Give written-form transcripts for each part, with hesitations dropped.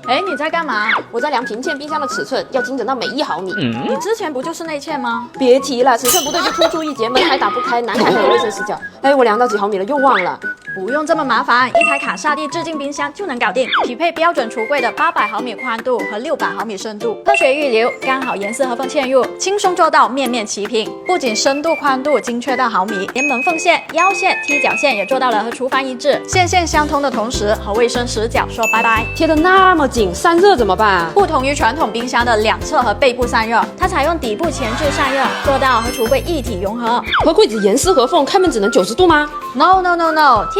哎，你在干嘛？我在量平嵌冰箱的尺寸，要精准到每1毫米。你之前不就是内嵌吗？别提了，尺寸不对就突出一截，门还打不开，难看还有卫生死角。哎，我量到几毫米了，又忘了。不用这么麻烦，一台卡萨帝致敬冰箱就能搞定，匹配标准橱柜的800毫米宽度和600毫米深度，科学预留，刚好严丝合缝嵌入，轻松做到面面齐平。不仅深度宽度精确到毫米，连门缝线、腰线、踢脚线也做到了和厨房一致，线线相通的同时，和卫生死角说拜拜。贴得那么紧，散热怎么办？不同于传统冰箱的两侧和背部散热，它采用底部前置散热，做到和橱柜一体融合。和柜子严丝合缝，开门只能90度吗 No，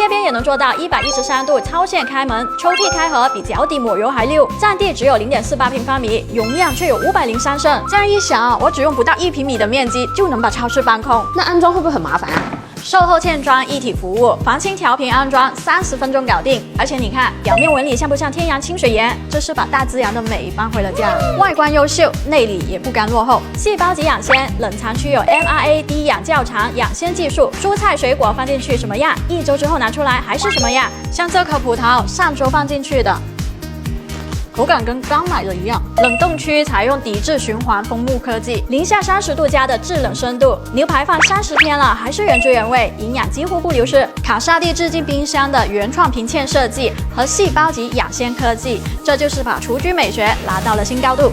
贴边也能做到113度超线开门，抽屉开合比脚底抹油还溜，占地只有0.48平方米，容量却有503升。这样一想，我只用不到1平米的面积就能把超市搬空。那安装会不会很麻烦啊？售后嵌装一体服务，防清调频安装30分钟搞定。而且你看，表面纹理像不像天然清水岩？这是把大自然的美搬回了家。外观优秀，内里也不甘落后。细胞级养鲜，冷藏区有 MRA 低氧较长养鲜技术，蔬菜水果放进去什么样，1周之后拿出来还是什么样。像这颗葡萄，上周放进去的。口感跟刚买的一样。冷冻区采用抵制循环枫木科技，零下30度加的制冷深度，牛排放30天了还是原汁原味，营养几乎不流失。卡萨帝致敬冰箱的原创平嵌设计和细胞级养鲜科技，这就是把厨具美学拉到了新高度。